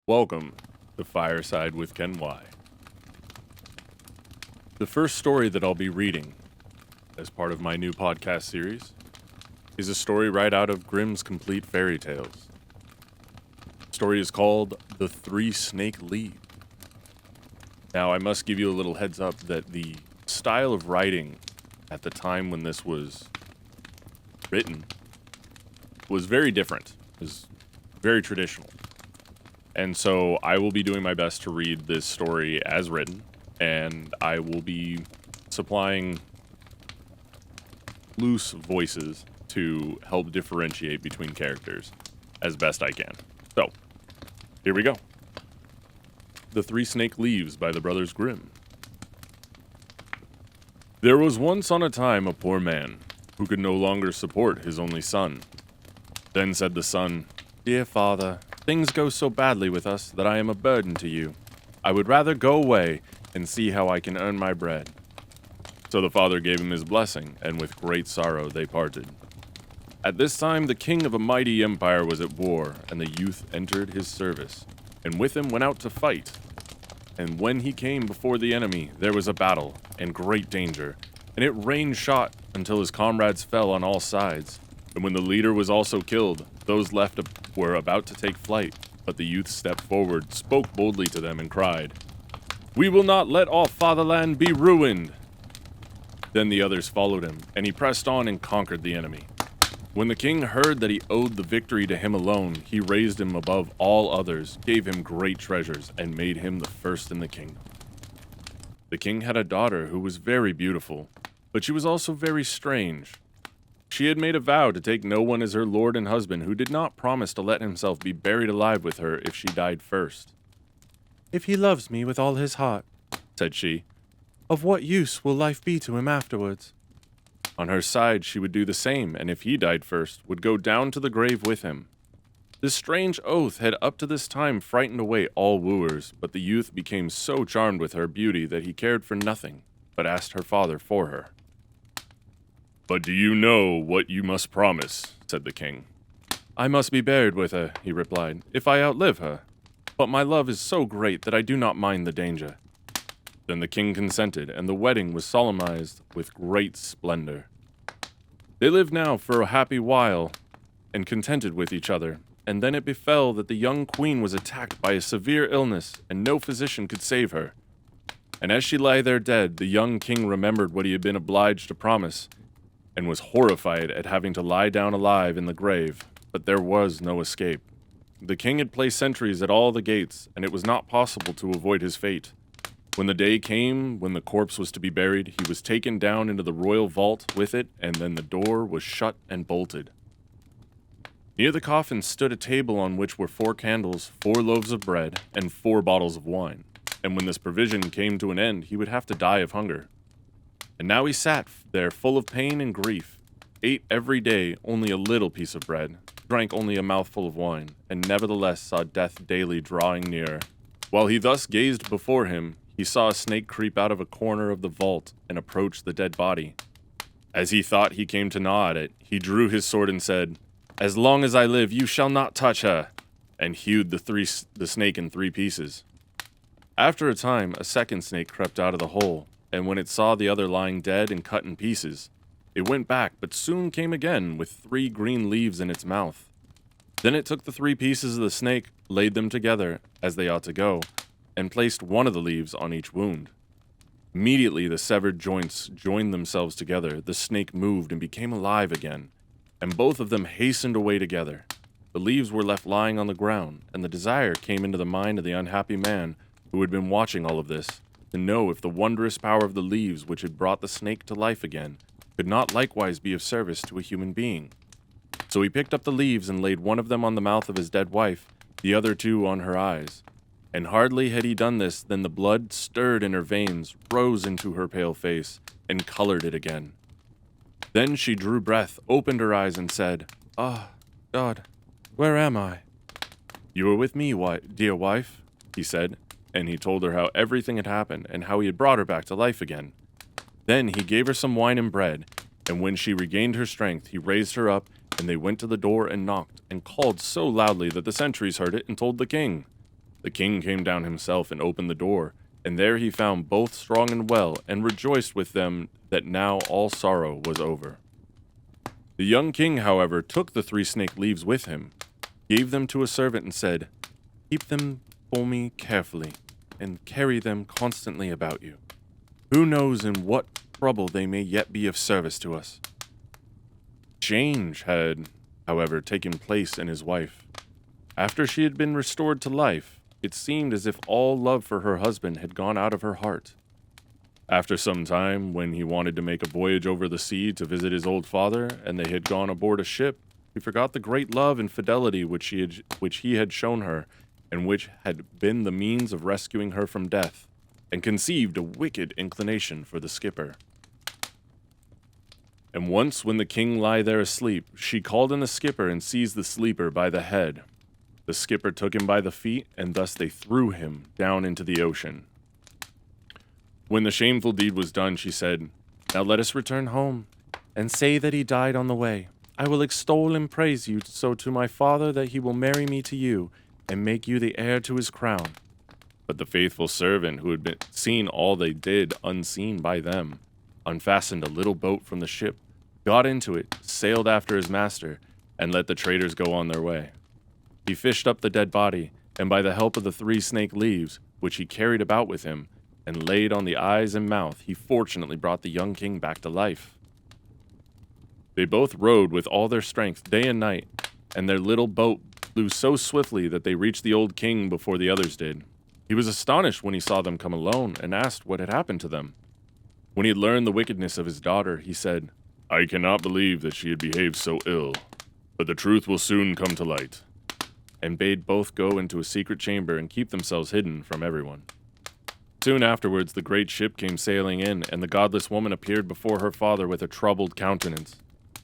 Welcome to Fireside with Kenwaii. The first story that I'll be reading as part of my new podcast series is a story right out of Grimm's Complete Fairy Tales. The story is called The Three Snake Leaves. Now, I must give you a little heads up that the style of writing at the time when this was written was very different. It was very traditional. And so I will be doing my best to read this story as written, and I will be supplying loose voices to help differentiate between characters as best I can. So, here we go. The Three Snake Leaves by the Brothers Grimm. There was once on a time a poor man who could no longer support his only son. Then said the son, "Dear father, things go so badly with us that I am a burden to you. I would rather go away and see how I can earn my bread." So the father gave him his blessing, and with great sorrow they parted. At this time the king of a mighty empire was at war, and the youth entered his service, and with him went out to fight. And when he came before the enemy, there was a battle, and great danger, and it rained shot until his comrades fell on all sides. And when the leader was also killed, those left were about to take flight, but the youth stepped forward, spoke boldly to them, and cried, "We will not let our fatherland be ruined!" Then the others followed him, and he pressed on and conquered the enemy. When the king heard that he owed the victory to him alone, he raised him above all others, gave him great treasures, and made him the first in the kingdom. The king had a daughter who was very beautiful, but she was also very strange. She had made a vow to take no one as her lord and husband who did not promise to let himself be buried alive with her if she died first. "If he loves me with all his heart," said she, "of what use will life be to him afterwards?" On her side she would do the same, and if he died first, would go down to the grave with him. This strange oath had up to this time frightened away all wooers, but the youth became so charmed with her beauty that he cared for nothing, but asked her father for her. "But do you know what you must promise?" said the king. "I must be buried with her," he replied, "if I outlive her. But my love is so great that I do not mind the danger." Then the king consented, and the wedding was solemnized with great splendor. They lived now for a happy while, and contented with each other, and then it befell that the young queen was attacked by a severe illness, and no physician could save her. And as she lay there dead, the young king remembered what he had been obliged to promise, and was horrified at having to lie down alive in the grave, but there was no escape. The king had placed sentries at all the gates, and it was not possible to avoid his fate. When the day came when the corpse was to be buried, he was taken down into the royal vault with it, and then the door was shut and bolted. Near the coffin stood a table on which were 4 candles, 4 loaves of bread, and 4 bottles of wine, and when this provision came to an end, he would have to die of hunger. And now he sat there full of pain and grief, ate every day only a little piece of bread, drank only a mouthful of wine, and nevertheless saw death daily drawing nearer. While he thus gazed before him, he saw a snake creep out of a corner of the vault and approach the dead body. As he thought he came to gnaw at it, he drew his sword and said, "As long as I live, you shall not touch her," and hewed the snake in 3 pieces. After a time, a second snake crept out of the hole, and when it saw the other lying dead and cut in pieces, it went back, but soon came again with 3 green leaves in its mouth. Then it took the 3 pieces of the snake, laid them together, as they ought to go, and placed one of the leaves on each wound. Immediately the severed joints joined themselves together, the snake moved and became alive again, and both of them hastened away together. The leaves were left lying on the ground, and the desire came into the mind of the unhappy man who had been watching all of this, to know if the wondrous power of the leaves which had brought the snake to life again could not likewise be of service to a human being. So he picked up the leaves and laid one of them on the mouth of his dead wife, the other 2 on her eyes. And hardly had he done this than the blood stirred in her veins, rose into her pale face, and colored it again. Then she drew breath, opened her eyes, and said, "Ah, God, where am I?" "You are with me, dear wife," he said, and he told her how everything had happened, and how he had brought her back to life again. Then he gave her some wine and bread, and when she regained her strength, he raised her up, and they went to the door and knocked, and called so loudly that the sentries heard it and told the king. The king came down himself and opened the door, and there he found both strong and well, and rejoiced with them that now all sorrow was over. The young king, however, took the 3 snake leaves with him, gave them to a servant, and said, "Keep them for me carefully, and carry them constantly about you. Who knows in what trouble they may yet be of service to us?" Change had, however, taken place in his wife. After she had been restored to life, it seemed as if all love for her husband had gone out of her heart. After some time, when he wanted to make a voyage over the sea to visit his old father, and they had gone aboard a ship, he forgot the great love and fidelity which he had shown her, and which had been the means of rescuing her from death, and conceived a wicked inclination for the skipper. And once when the king lay there asleep, she called in the skipper and seized the sleeper by the head. The skipper took him by the feet, and thus they threw him down into the ocean. When the shameful deed was done, she said, "Now let us return home, and say that he died on the way. I will extol and praise you so to my father that he will marry me to you, and make you the heir to his crown." But the faithful servant, who had seen all they did unseen by them, unfastened a little boat from the ship, got into it, sailed after his master, and let the traders go on their way. He fished up the dead body, and by the help of the 3 snake leaves, which he carried about with him, and laid on the eyes and mouth, he fortunately brought the young king back to life. They both rowed with all their strength day and night, and their little boat flew so swiftly that they reached the old king before the others did. He was astonished when he saw them come alone, and asked what had happened to them. When he had learned the wickedness of his daughter, he said, "I cannot believe that she had behaved so ill, but the truth will soon come to light," and bade both go into a secret chamber and keep themselves hidden from everyone. Soon afterwards, the great ship came sailing in, and the godless woman appeared before her father with a troubled countenance.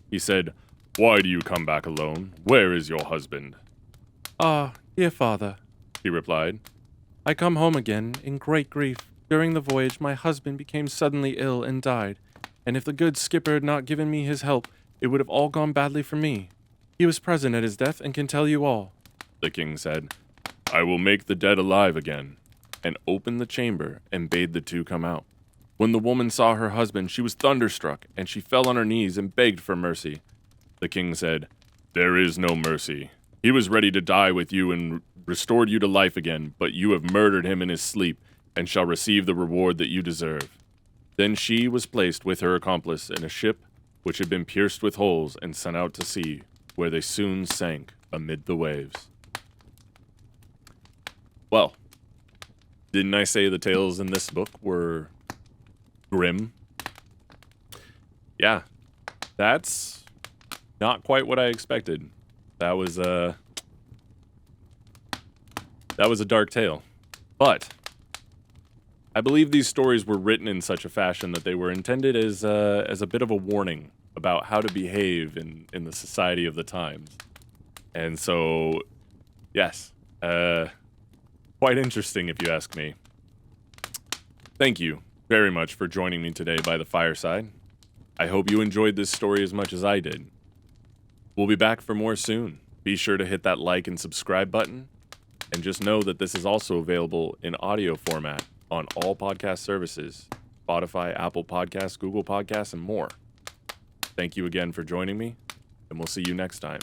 He said, "Why do you come back alone? Where is your husband?" "Ah, dear father," she replied. "I come home again in great grief. During the voyage, my husband became suddenly ill and died, and if the good skipper had not given me his help, it would have all gone badly for me. He was present at his death and can tell you all." The king said, "I will make the dead alive again," and opened the chamber and bade the 2 come out. When the woman saw her husband, she was thunderstruck, and she fell on her knees and begged for mercy. The king said, "There is no mercy. He was ready to die with you and restored you to life again, but you have murdered him in his sleep, and shall receive the reward that you deserve." Then she was placed with her accomplice in a ship which had been pierced with holes and sent out to sea, where they soon sank amid the waves. Well, didn't I say the tales in this book were grim? Yeah, that's not quite what I expected. That was a dark tale. But I believe these stories were written in such a fashion that they were intended as a bit of a warning about how to behave in the society of the times. And so, yes, quite interesting if you ask me. Thank you very much for joining me today by the fireside. I hope you enjoyed this story as much as I did. We'll be back for more soon. Be sure to hit that like and subscribe button, and just know that this is also available in audio format on all podcast services, Spotify, Apple Podcasts, Google Podcasts, and more. Thank you again for joining me, and we'll see you next time.